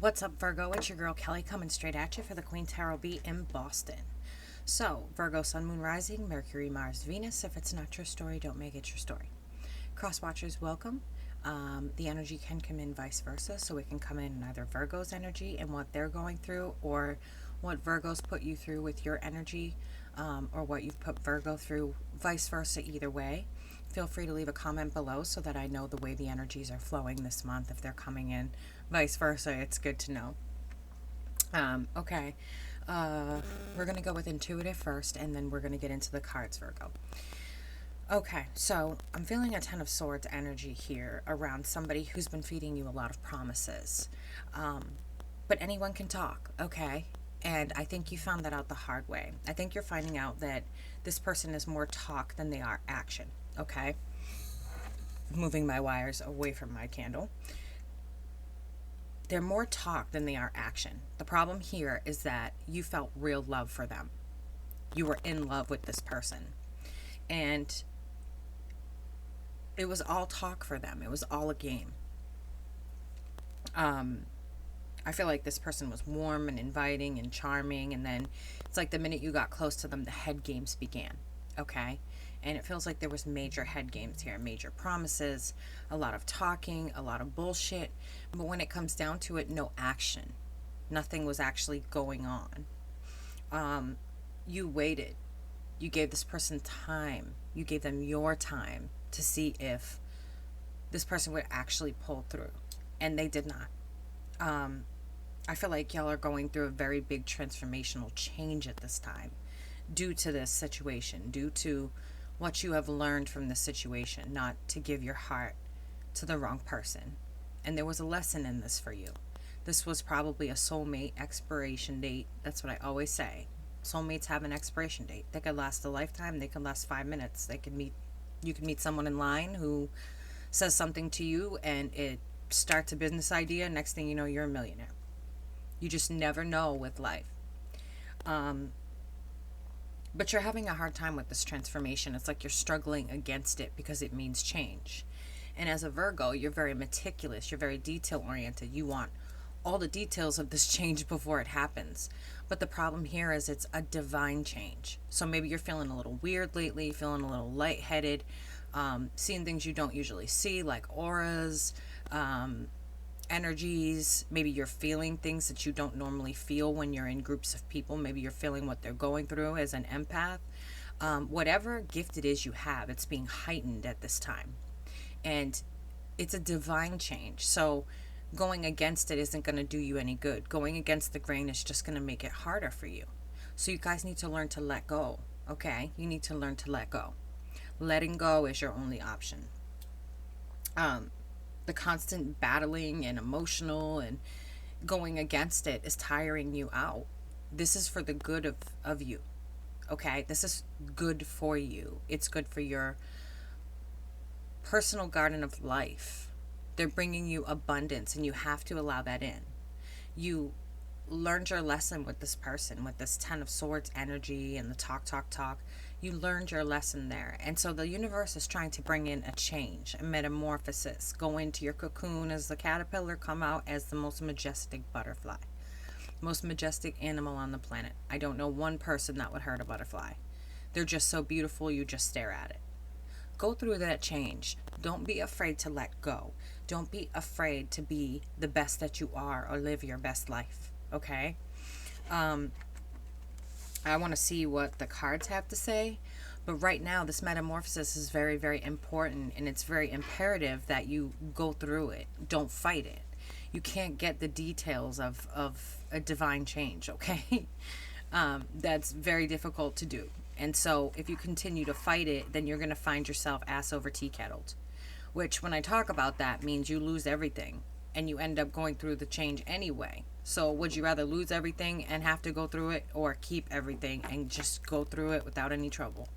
What's up, Virgo? It's your girl Kelly coming straight at you for the Queen Tarot Beat in Boston. So, Virgo, Sun, Moon, Rising, Mercury, Mars, Venus. If it's not your story, don't make it your story. Cross watchers, welcome. The energy can come in vice versa, so it can come in either Virgo's energy and what they're going through, or what Virgo's put you through with your energy, or what you've put Virgo through, vice versa, either way. Feel free to leave a comment below so that I know the way the energies are flowing this month. If they're coming in vice versa, it's good to know. Okay. We're going to go with intuitive first, and then we're going to get into the cards, Virgo. Okay, so I'm feeling a Ten of Swords energy here around somebody who's been feeding you a lot of promises. But anyone can talk, okay? And I think you found that out the hard way. I think you're finding out that this person is more talk than they are action, okay? Moving my wires away from my candle. They're more talk than they are action. The problem here is that you felt real love for them. You were in love with this person. And it was all talk for them. It was all a game. I feel like this person was warm and inviting and charming, and then it's like the minute you got close to them, the head games began, okay? And it feels like there was major head games here, major promises, a lot of talking, a lot of bullshit, but when it comes down to it, no action. Nothing was actually going on. You waited. You gave this person time. You gave them your time to see if this person would actually pull through, and they did not. I feel like y'all are going through a very big transformational change at this time due to this situation, due to what you have learned from this situation, not to give your heart to the wrong person. And there was a lesson in this for you. This was probably a soulmate expiration date. That's what I always say. Soulmates have an expiration date. They could last a lifetime. They could last 5 minutes. You could meet someone in line who says something to you and it starts a business idea. Next thing you know, you're a millionaire. You just never know with life. But you're having a hard time with this transformation. It's like you're struggling against it because it means change. And as a Virgo, you're very meticulous. You're very detail oriented. You want all the details of this change before it happens. But the problem here is it's a divine change. So maybe you're feeling a little weird lately, feeling a little lightheaded, seeing things you don't usually see, like auras, energies. Maybe you're feeling things that you don't normally feel when you're in groups of people. Maybe you're feeling what they're going through as an empath. Whatever gift it is you have, it's being heightened at this time. And it's a divine change. So going against it isn't going to do you any good. Going against the grain is just going to make it harder for you. So you guys need to learn to let go, okay? You need to learn to let go. Letting go is your only option. The constant battling and emotional and going against it is tiring you out. This is for the good of you, okay? This is good for you. It's good for your personal garden of life. They're bringing you abundance, and you have to allow that in. You learned your lesson with this person, with this Ten of Swords energy and the talk. You learned your lesson there. And so the universe is trying to bring in a change, a metamorphosis. Go into your cocoon as the caterpillar, come out as the most majestic butterfly. Most majestic animal on the planet. I don't know one person that would hurt a butterfly. They're just so beautiful, you just stare at it. Go through that change. Don't be afraid to let go. Don't be afraid to be the best that you are or live your best life. Okay? I want to see what the cards have to say. But right now, this metamorphosis is very, very important. And it's very imperative that you go through it. Don't fight it. You can't get the details of a divine change, okay? That's very difficult to do. And so if you continue to fight it, then you're going to find yourself ass over tea kettled. Which, when I talk about that, means you lose everything. And you end up going through the change anyway. So would you rather lose everything and have to go through it, or keep everything and just go through it without any trouble?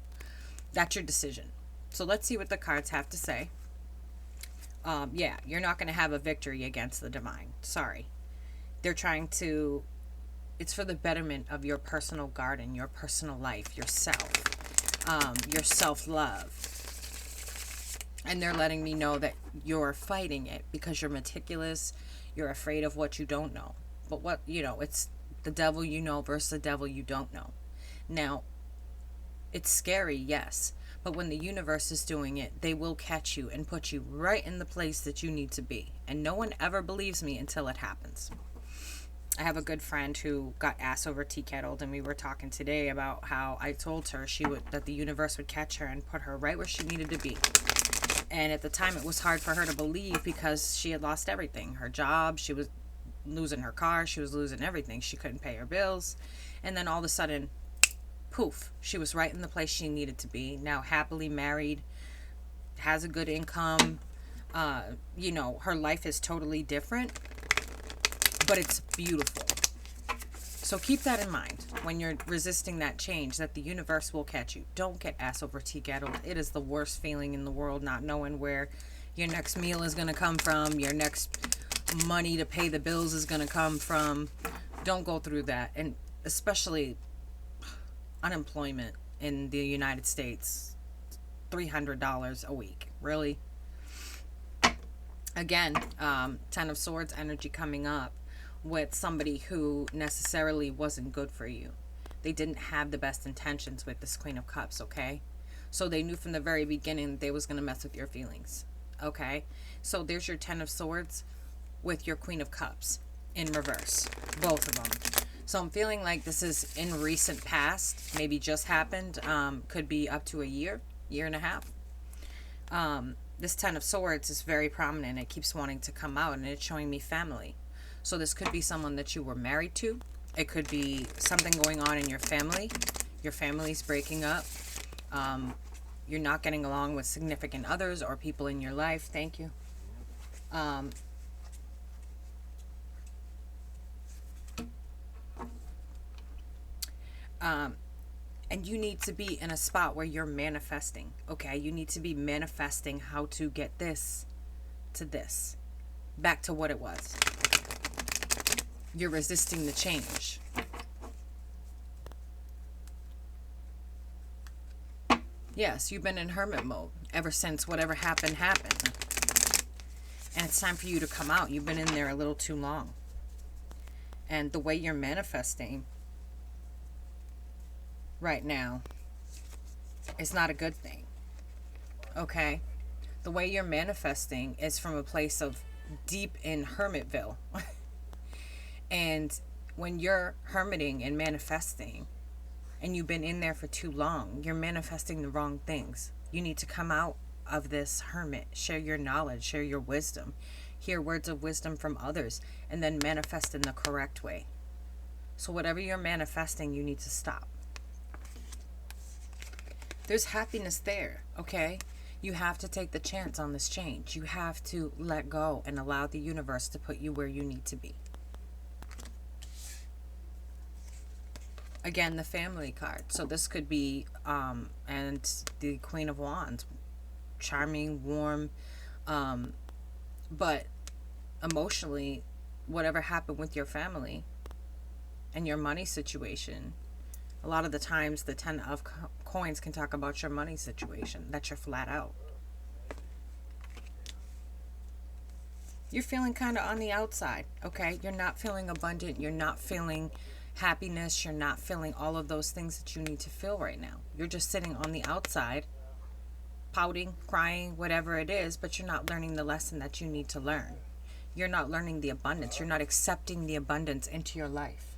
That's your decision. So let's see what the cards have to say. Yeah, you're not going to have a victory against the divine. Sorry. They're trying to... It's for the betterment of your personal garden, your personal life, yourself, your self-love. And they're letting me know that you're fighting it because you're meticulous, You're afraid of what you don't know. But what, it's the devil you know versus the devil you don't know. Now, it's scary, yes, but when the universe is doing it, they will catch you and put you right in the place that you need to be. And no one ever believes me until it happens. I have a good friend who got ass over tea kettled, and we were talking today about how I told her that the universe would catch her and put her right where she needed to be. And at the time, it was hard for her to believe because she had lost everything. Her job, she was losing her car, she was losing everything. She couldn't pay her bills. And then all of a sudden, poof, she was right in the place she needed to be. Now happily married, has a good income. Her life is totally different, but it's beautiful. So keep that in mind when you're resisting that change, that the universe will catch you. Don't get ass over tea kettled. It is the worst feeling in the world, not knowing where your next meal is going to come from, your next money to pay the bills is going to come from. Don't go through that. And especially unemployment in the United States, $300 a week. Really? Again, Ten of Swords energy coming up with somebody who necessarily wasn't good for you. They didn't have the best intentions with this Queen of Cups, okay? So they knew from the very beginning they was going to mess with your feelings, okay? So there's your Ten of Swords with your Queen of Cups in reverse, both of them. So I'm feeling like this is in recent past, maybe just happened, could be up to a year and a half. This Ten of Swords is very prominent. It keeps wanting to come out, and it's showing me family. So this could be someone that you were married to. It could be something going on in your family. Your family's breaking up. You're not getting along with significant others or people in your life. Thank you. And you need to be in a spot where you're manifesting, okay? You need to be manifesting how to get this to this, back to what it was. You're resisting the change. Yes, you've been in hermit mode ever since whatever happened. And it's time for you to come out. You've been in there a little too long. And the way you're manifesting right now is not a good thing. Okay? The way you're manifesting is from a place of deep in Hermitville. And when you're hermiting and manifesting, and you've been in there for too long, you're manifesting the wrong things. You need to come out of this hermit, share your knowledge, share your wisdom, hear words of wisdom from others, and then manifest in the correct way. So whatever you're manifesting, you need to stop. There's happiness there, okay? You have to take the chance on this change. You have to let go and allow the universe to put you where you need to be. Again, the family card. So this could be, and the Queen of Wands. Charming, warm, but emotionally, whatever happened with your family and your money situation, a lot of the times the Ten of Coins can talk about your money situation, that you're flat out. You're feeling kind of on the outside, okay? You're not feeling abundant. You're not feeling happiness. You're not feeling all of those things that you need to feel right now. You're just sitting on the outside, pouting, crying, whatever it is, but you're not learning the lesson that you need to learn. You're not learning the abundance. You're not accepting the abundance into your life.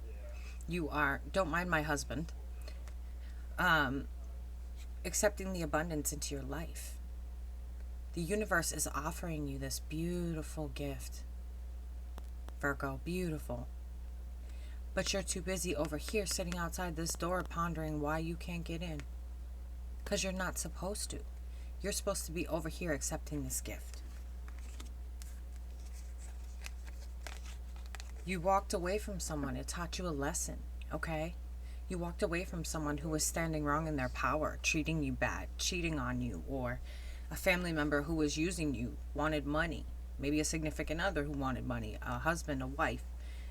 You are, don't mind my husband, accepting the abundance into your life. The universe is offering you this beautiful gift, Virgo, beautiful. But you're too busy over here sitting outside this door pondering why you can't get in. Because you're not supposed to. You're supposed to be over here accepting this gift. You walked away from someone. It taught you a lesson, okay? You walked away from someone who was standing wrong in their power, treating you bad, cheating on you, or a family member who was using you, wanted money. Maybe a significant other who wanted money, a husband, a wife.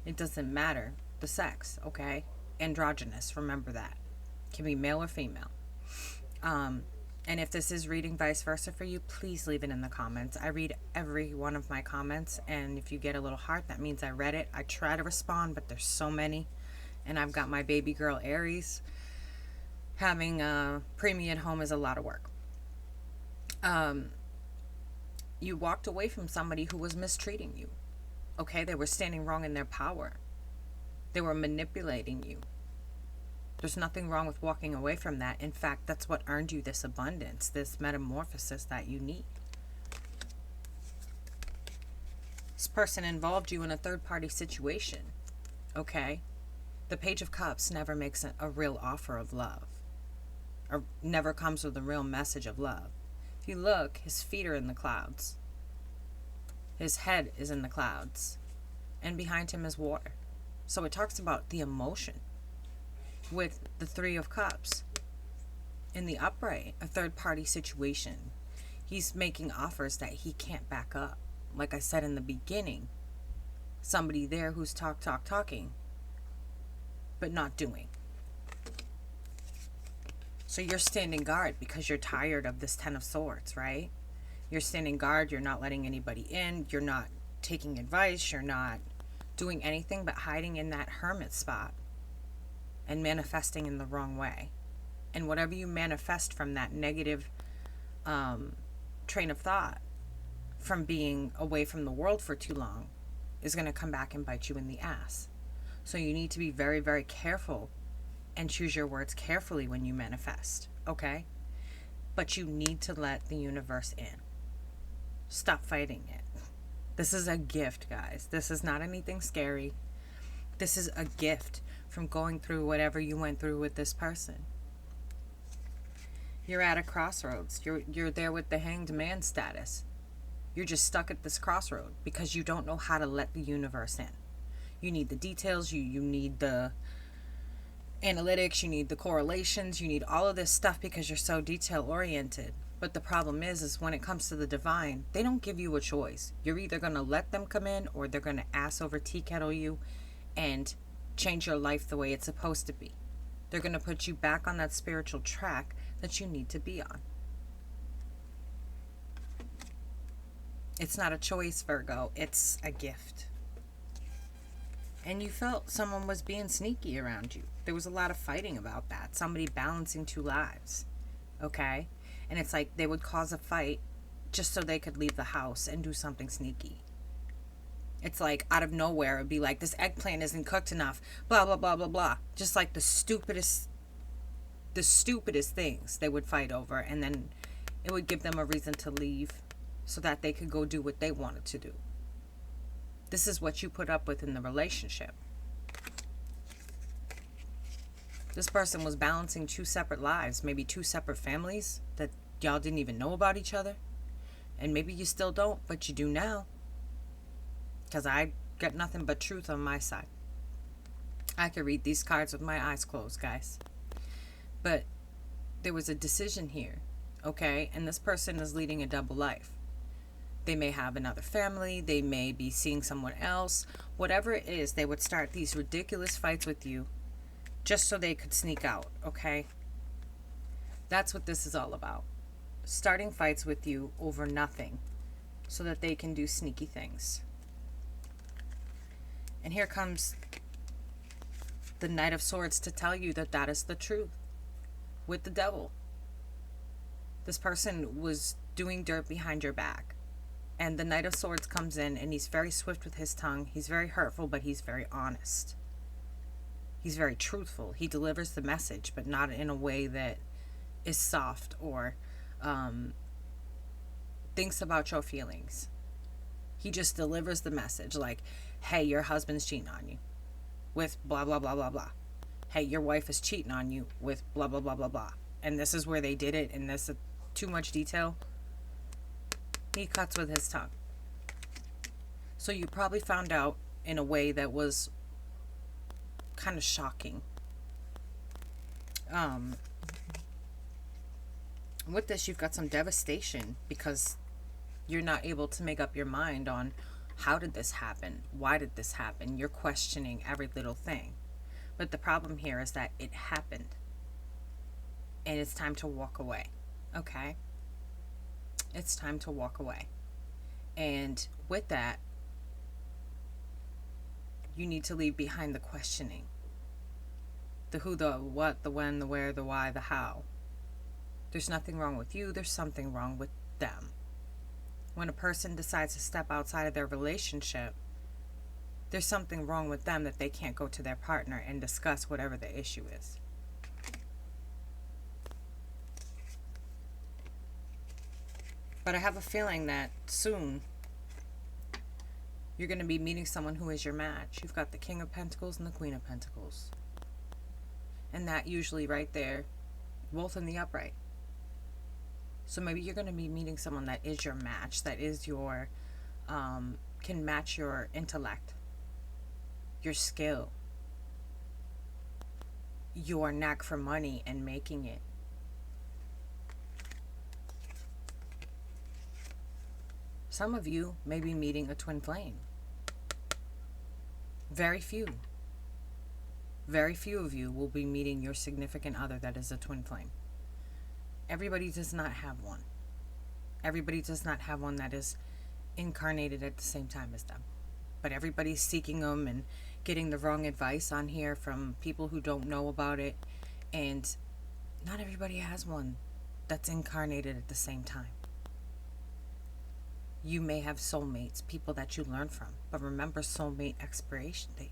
It doesn't matter the sex, okay? Androgynous, remember that. Can be male or female. And if this is reading vice versa for you, please leave it in the comments. I read every one of my comments, and if you get a little heart, that means I read it. I try to respond, but there's so many. And I've got my baby girl Aries. Having a preemie at home is a lot of work. You walked away from somebody who was mistreating you. Okay, they were standing wrong in their power. They were manipulating you. There's nothing wrong with walking away from that. In fact, that's what earned you this abundance, this metamorphosis that you need. This person involved you in a third-party situation. Okay? The Page of Cups never makes a real offer of love. Or never comes with a real message of love. If you look, his feet are in the clouds. His head is in the clouds. And behind him is water. So it talks about the emotion. With the Three of Cups. In the upright, a third-party situation. He's making offers that he can't back up. Like I said in the beginning, somebody there who's talking, but not doing. So you're standing guard because you're tired of this Ten of Swords, right? You're standing guard, you're not letting anybody in, you're not taking advice, you're not doing anything but hiding in that hermit spot and manifesting in the wrong way. And whatever you manifest from that negative train of thought, from being away from the world for too long, is going to come back and bite you in the ass. So you need to be very, very careful and choose your words carefully when you manifest, okay? But you need to let the universe in. Stop fighting it. This is a gift, guys. This is not anything scary. This is a gift from going through whatever you went through with this person. You're at a crossroads. You're there with the hanged man status. You're just stuck at this crossroad because you don't know how to let the universe in. You need the details, you need the analytics, you need the correlations, you need all of this stuff because you're so detail oriented. But the problem is when it comes to the divine, they don't give you a choice. You're either going to let them come in or they're going to ass over tea kettle you and change your life the way it's supposed to be. They're going to put you back on that spiritual track that you need to be on. It's not a choice, Virgo. It's a gift. And you felt someone was being sneaky around you. There was a lot of fighting about that. Somebody balancing two lives. Okay? And it's like they would cause a fight just so they could leave the house and do something sneaky. It's like out of nowhere, it'd be like, this eggplant isn't cooked enough. Blah, blah, blah, blah, blah. Just like the stupidest things they would fight over. And then it would give them a reason to leave so that they could go do what they wanted to do. This is what you put up with in the relationship. This person was balancing two separate lives, maybe two separate families that y'all didn't even know about each other. And maybe you still don't, but you do now. Because I got nothing but truth on my side. I could read these cards with my eyes closed, guys. But there was a decision here, okay? And this person is leading a double life. They may have another family. They may be seeing someone else. Whatever it is, they would start these ridiculous fights with you just so they could sneak out, okay? That's what this is all about. Starting fights with you over nothing so that they can do sneaky things. And here comes the Knight of Swords to tell you that that is the truth with the devil. This person was doing dirt behind your back. And the Knight of Swords comes in and he's very swift with his tongue. He's very hurtful, but he's very honest. He's very truthful. He delivers the message, but not in a way that is soft or thinks about your feelings. He just delivers the message like, hey, your husband's cheating on you with blah, blah, blah, blah, blah. Hey, your wife is cheating on you with blah, blah, blah, blah, blah. And this is where they did it, and this is too much detail. He cuts with his tongue. So you probably found out in a way that was kind of shocking. With this, you've got some devastation because you're not able to make up your mind on how did this happen? Why did this happen? You're questioning every little thing. But the problem here is that it happened. And it's time to walk away. Okay? It's time to walk away. And with that, you need to leave behind the questioning. The who, the what, the when, the where, the why, the how. There's nothing wrong with you, there's something wrong with them. When a person decides to step outside of their relationship, there's something wrong with them that they can't go to their partner and discuss whatever the issue is. But I have a feeling that soon you're going to be meeting someone who is your match. You've got the King of Pentacles and the Queen of Pentacles. And that usually right there, both in the upright. So maybe you're going to be meeting someone that is your match, that is your, can match your intellect, your skill, your knack for money and making it. Some of you may be meeting a twin flame. Very few of you will be meeting your significant other that is a twin flame. Everybody does not have one. Everybody does not have one that is incarnated at the same time as them. But everybody's seeking them and getting the wrong advice on here from people who don't know about it. And not everybody has one that's incarnated at the same time. You may have soulmates, people that you learn from. But remember soulmate expiration date.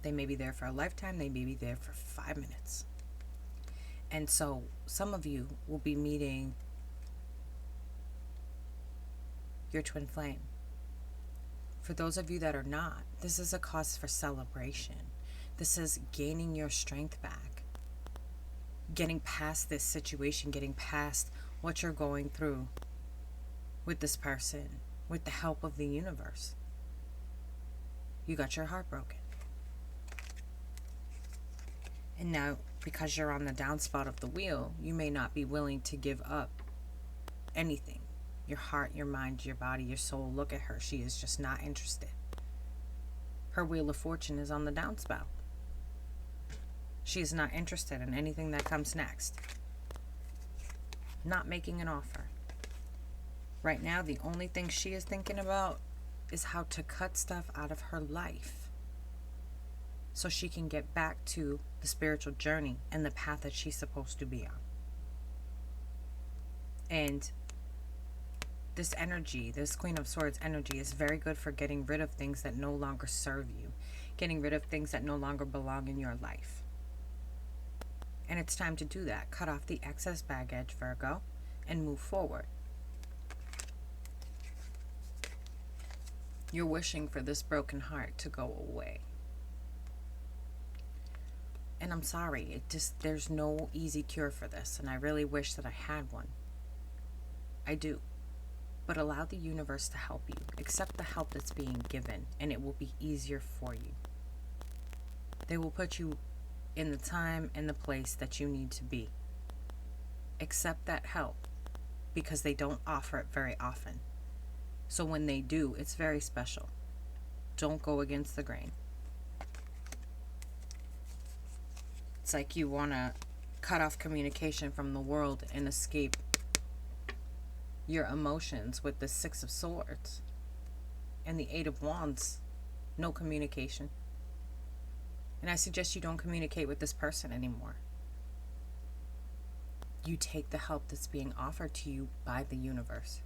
They may be there for a lifetime. They may be there for 5 minutes. And so some of you will be meeting your twin flame. For those of you that are not, this is a cause for celebration. This is gaining your strength back. Getting past this situation, getting past what you're going through with this person, with the help of the universe. You got your heart broken. And now, because you're on the downspout of the wheel, you may not be willing to give up anything. Your heart, your mind, your body, your soul. Look at her. She is just not interested. Her wheel of fortune is on the downspout. She is not interested in anything that comes next. Not making an offer. Right now, the only thing she is thinking about is how to cut stuff out of her life so she can get back to the spiritual journey and the path that she's supposed to be on. And this energy, this Queen of Swords energy, is very good for getting rid of things that no longer serve you, getting rid of things that no longer belong in your life. And it's time to do that. Cut off the excess baggage, Virgo, and move forward. You're wishing for this broken heart to go away. And I'm sorry, there's no easy cure for this, and I really wish that I had one. I do. But allow the universe to help you. Accept the help that's being given, and it will be easier for you. They will put you in the time and the place that you need to be. Accept that help, because they don't offer it very often. So when they do, it's very special. Don't go against the grain. It's like you want to cut off communication from the world and escape your emotions with the Six of Swords and the Eight of Wands. No communication. And I suggest you don't communicate with this person anymore. You take the help that's being offered to you by the universe.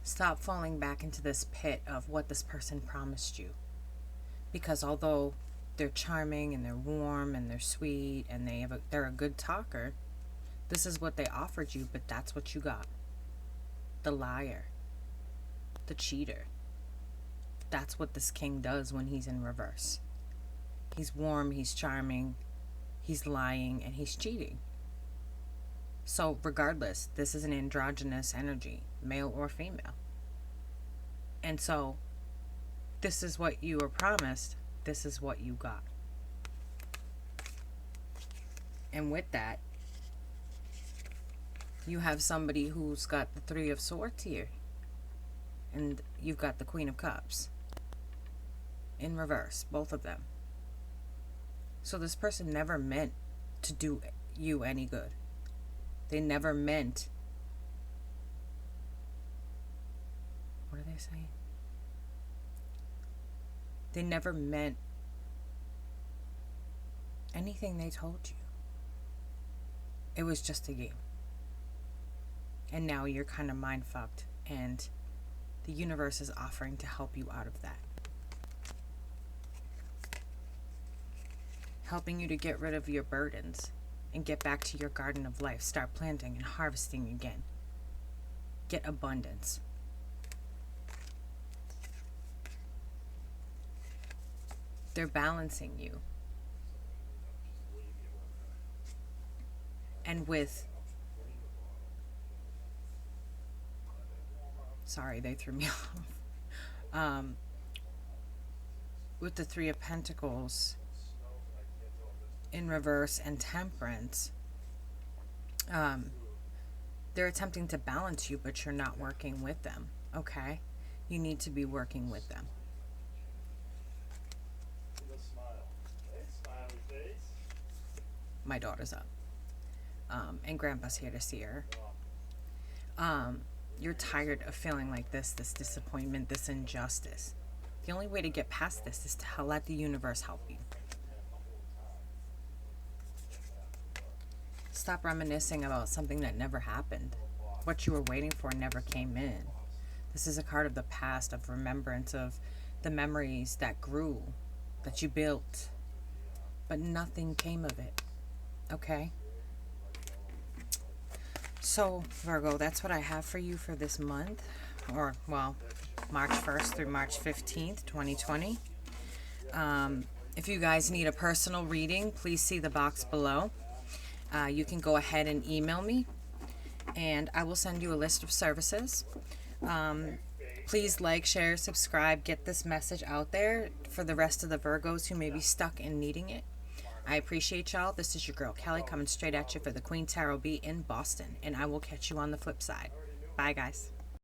Stop falling back into this pit of what this person promised you. Because although they're charming and they're warm and they're sweet and they're a good talker, this is what they offered you, but that's what you got. The liar. The cheater. That's what this king does when he's in reverse. He's warm, he's charming, he's lying, and he's cheating. So regardless, this is an androgynous energy, male or female. And so, this is what you were promised, this is what you got. And with that, you have somebody who's got the Three of Swords here. And you've got the Queen of Cups. In reverse, both of them. So this person never meant to do you any good. They never meant... What are they saying? They never meant anything they told you. It was just a game. And now you're kind of mind fucked, and the universe is offering to help you out of that. Helping you to get rid of your burdens and get back to your garden of life. Start planting and harvesting again. Get abundance. They're balancing you. And with... Sorry, they threw me off. With the Three of Pentacles in reverse and Temperance, they're attempting to balance you, but you're not working with them, okay? You need to be working with them. My daughter's up. And Grandpa's here to see her. You're tired of feeling like this disappointment, this injustice. The only way to get past this is to let the universe help you. Stop reminiscing about something that never happened. What you were waiting for never came in. This is a card of the past, of remembrance of the memories that grew, that you built, but nothing came of it. Okay? So, Virgo, that's what I have for you for this month. Or, well, March 1st through March 15th, 2020. If you guys need a personal reading, please see the box below. You can go ahead and email me, and I will send you a list of services. Please like, share, subscribe, get this message out there for the rest of the Virgos who may be stuck and needing it. I appreciate y'all. This is your girl, Keli, coming straight at you for the Queen Tarot B in Boston, and I will catch you on the flip side. Bye, guys.